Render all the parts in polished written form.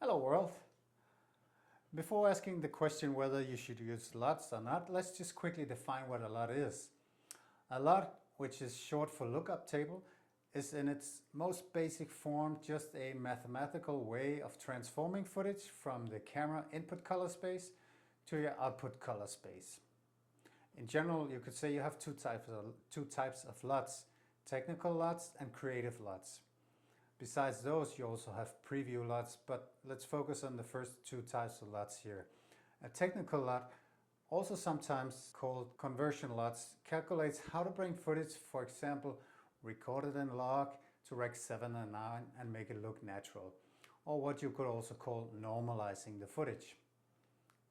Hello world! Before asking the question whether you should use LUTs or not, let's just quickly define what a LUT is. A LUT, which is short for lookup table, is in its most basic form just a mathematical way of transforming footage from the camera input color space to your output color space. In general, you could say you have two types of LUTs, technical LUTs and creative LUTs. Besides those, you also have preview LUTs, but let's focus on the first two types of LUTs here. A technical LUT, also sometimes called conversion LUTs, calculates how to bring footage, for example, recorded in log to Rec 7 and 9 and make it look natural, or what you could also call normalizing the footage.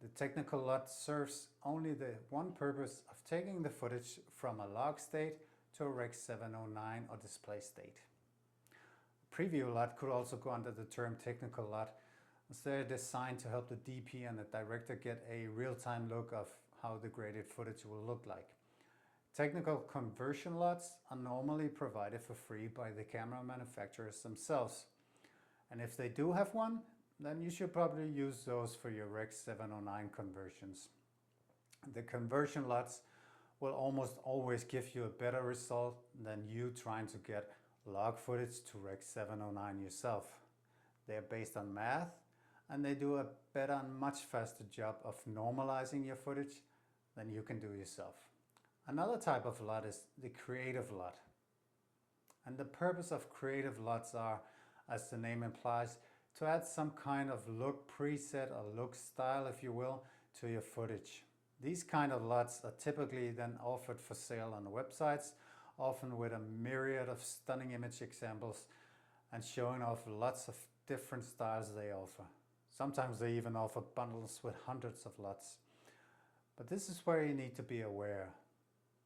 The technical LUT serves only the one purpose of taking the footage from a log state to a Rec 709 or display state. Preview LUT could also go under the term technical LUT, as they're designed to help the DP and the director get a real-time look of how the graded footage will look like. Technical conversion LUTs are normally provided for free by the camera manufacturers themselves. And if they do have one, then you should probably use those for your Rec 709 conversions. The conversion LUTs will almost always give you a better result than you trying to get log footage to Rec 709 yourself. They are based on math and they do a better and much faster job of normalizing your footage than you can do yourself. Another type of LUT is the creative LUT. And the purpose of creative LUTs are, as the name implies, to add some kind of look preset or look style, if you will, to your footage. These kind of LUTs are typically then offered for sale on the websites, often with a myriad of stunning image examples and showing off lots of different styles they offer. Sometimes they even offer bundles with hundreds of LUTs. But this is where you need to be aware.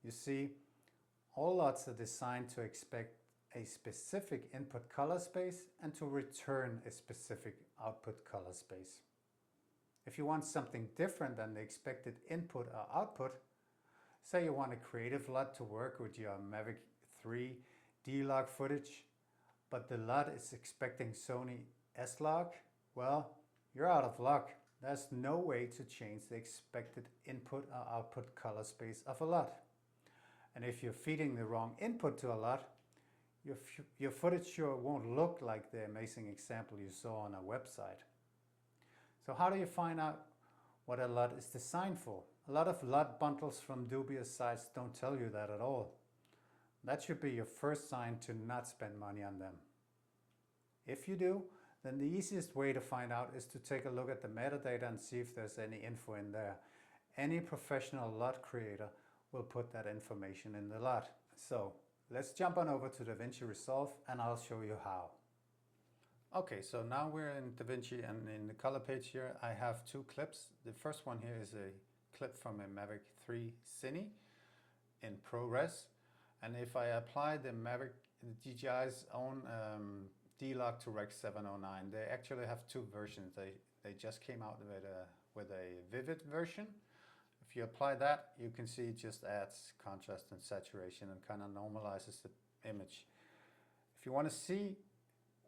You see, all LUTs are designed to expect a specific input color space and to return a specific output color space. If you want something different than the expected input or output, say you want a creative LUT to work with your Mavic 3 D-Log footage, but the LUT is expecting Sony S-Log, well, you're out of luck. There's no way to change the expected input or output color space of a LUT. And if you're feeding the wrong input to a LUT, your footage sure won't look like the amazing example you saw on our website. So how do you find out what a LUT is designed for? A lot of LUT bundles from dubious sites don't tell you that at all. That should be your first sign to not spend money on them. If you do, then the easiest way to find out is to take a look at the metadata and see if there's any info in there. Any professional LUT creator will put that information in the LUT. So let's jump on over to Davinci Resolve and I'll show you how. Okay, so now we're in Davinci and in the color page here I have two clips. The first one here is a clip from a Mavic 3 Cine in ProRes, and if I apply the DJI's own D-Log to Rec 709, they actually have two versions. They just came out with a vivid version. If you apply that, you can see it just adds contrast and saturation and kind of normalizes the image. If you want to see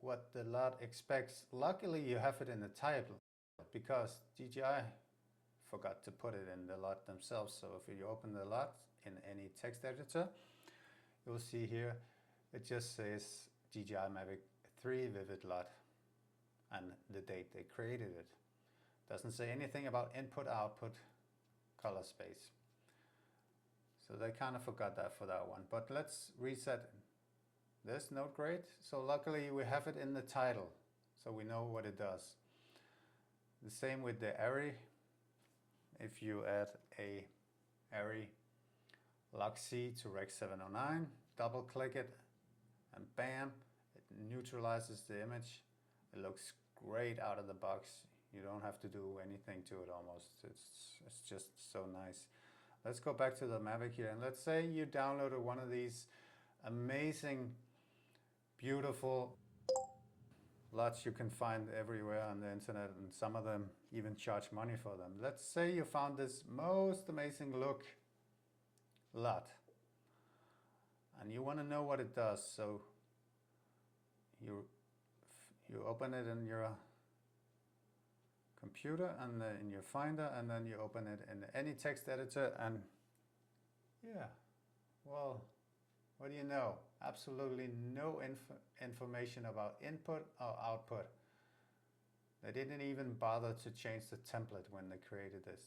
what the LUT expects, luckily you have it in the title because DJI forgot to put it in the LUT themselves. So if you open the LUT in any text editor, you'll see here it just says DJI Mavic 3 Vivid LUT and the date they created it. Doesn't say anything about input output color space. So they kind of forgot that for that one. But let's reset this note grade. So luckily we have it in the title, so we know what it does. The same with the array. If you add a array LUT-C to Rec 709, double click it and bam, it neutralizes the image. It looks great out of the box. You don't have to do anything to it almost. It's just so nice. Let's go back to the Mavic here and let's say you downloaded one of these amazing, beautiful LUTs you can find everywhere on the internet, and some of them even charge money for them. Let's say you found this most amazing look LUT and you want to know what it does. So you open it in your computer and in your Finder, and then you open it in any text editor, and yeah, well, what do you know? Absolutely no information about input or output. They didn't even bother to change the template when they created this.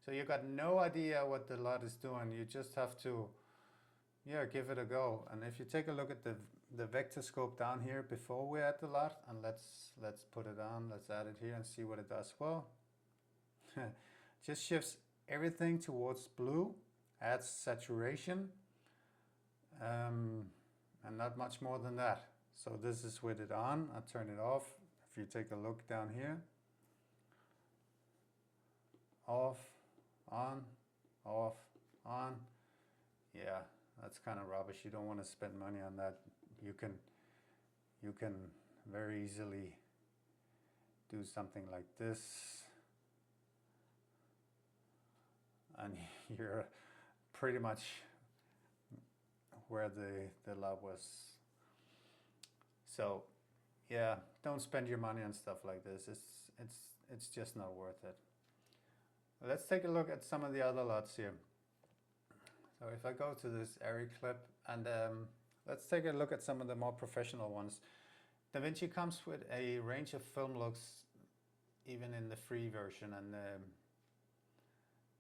So you got no idea what the LUT is doing. You just have to, yeah, give it a go. And if you take a look at the vector scope down here before we add the LUT, and let's put it on, let's add it here and see what it does. Well, just shifts everything towards blue, adds saturation, and not much more than that. So this is with it on. I'll turn it off. If you take a look down here, off, on, yeah, that's kind of rubbish. You don't want to spend money on that. You can very easily do something like this, and you're pretty much where the LUT was. So yeah, don't spend your money on stuff like this. It's just not worth it. Let's take a look at some of the other LUTs here. So if I go to this Airy clip, and let's take a look at some of the more professional ones. Davinci comes with a range of film looks, even in the free version, and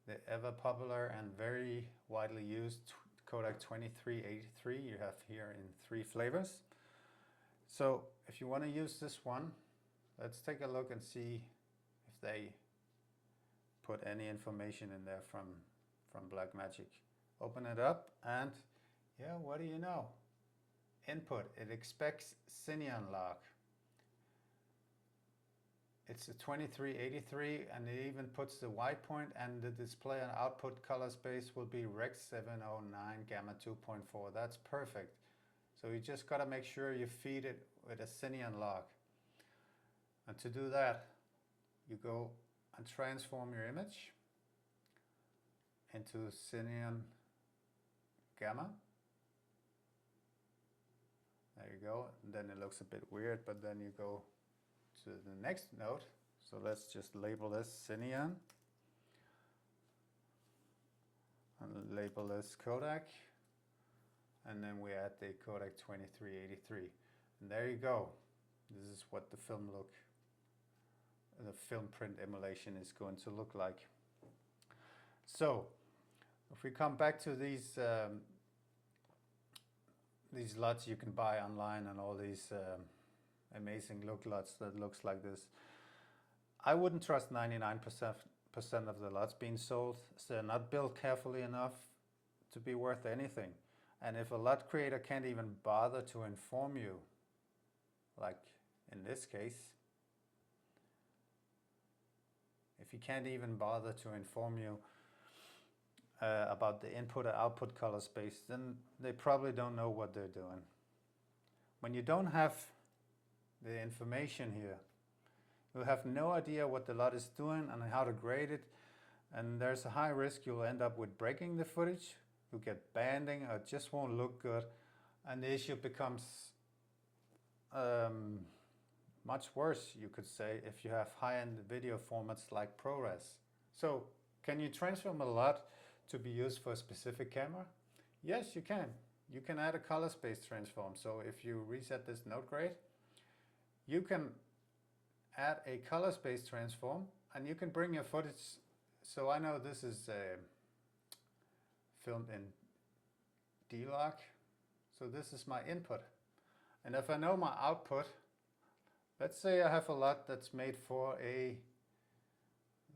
the ever popular and very widely used Kodak 2383 you have here in 3 flavors. So if you want to use this one, let's take a look and see if they put any information in there from Blackmagic. Open it up, and yeah, what do you know? Input, it expects Cineon lock. It's a 2383, and it even puts the white point, and the display and output color space will be Rec 709 Gamma 2.4. That's perfect. So you just got to make sure you feed it with a Cineon lock. And to do that, you go and transform your image into Cineon Gamma. There you go. And then it looks a bit weird, but then you go to the next node. So let's just label this Cineon and label this Kodak. And then we add the Kodak 2383. And there you go. This is what the film print emulation is going to look like. So if we come back to these LUTs you can buy online, and all these amazing look LUTs that looks like this, I wouldn't trust 99% of the LUTs being sold. They're not built carefully enough to be worth anything. And if a LUT creator can't even bother to inform you, like in this case, if he can't even bother to inform you about the input or output color space, then they probably don't know what they're doing. When you don't have the information here, you'll have no idea what the LUT is doing and how to grade it, and there's a high risk you'll end up with breaking the footage. You'll get banding, or it just won't look good, and the issue becomes much worse, you could say, if you have high-end video formats like ProRes. So can you transform a LUT to be used for a specific camera? Yes, you can. You can add a Colorspace transform. So if you reset this node grade, you can add a Colorspace transform, and you can bring your footage. So I know this is filmed in D-Lock. So this is my input. And if I know my output, let's say I have a LUT that's made for a,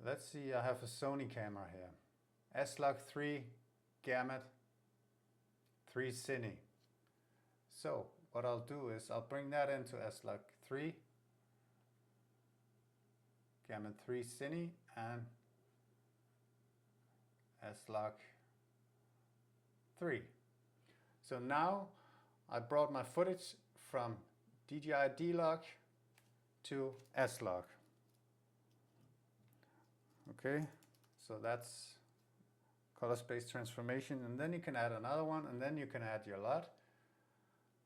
let's see, I have a Sony camera here. S-Log3 Gamut 3 Cine. So what I'll do is I'll bring that into S-Log3 Gamut 3 Cine and S-Log3. So now I brought my footage from DJI D-Log to S-Log. Okay, so that's Colorspace transformation, and then you can add another one, and then you can add your LUT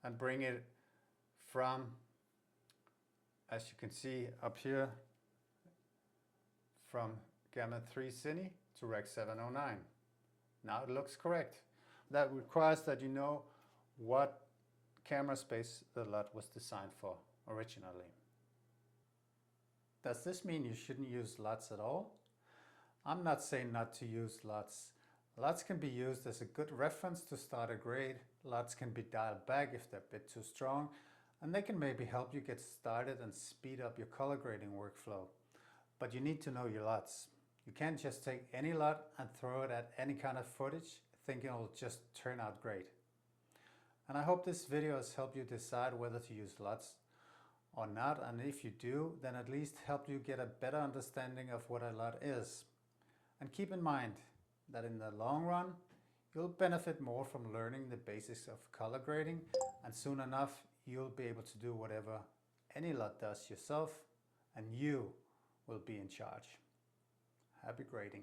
and bring it from, as you can see up here, from Gamma 3 Cine to Rec 709. Now it looks correct. That requires that you know what camera space the LUT was designed for originally. Does this mean you shouldn't use LUTs at all? I'm not saying not to use LUTs. LUTs can be used as a good reference to start a grade. LUTs can be dialed back if they're a bit too strong, and they can maybe help you get started and speed up your color grading workflow. But you need to know your LUTs. You can't just take any LUT and throw it at any kind of footage thinking it'll just turn out great. And I hope this video has helped you decide whether to use LUTs or not, and if you do, then at least help you get a better understanding of what a LUT is. And keep in mind that in the long run, you'll benefit more from learning the basics of color grading, and soon enough, you'll be able to do whatever any LUT does yourself, and you will be in charge. Happy grading.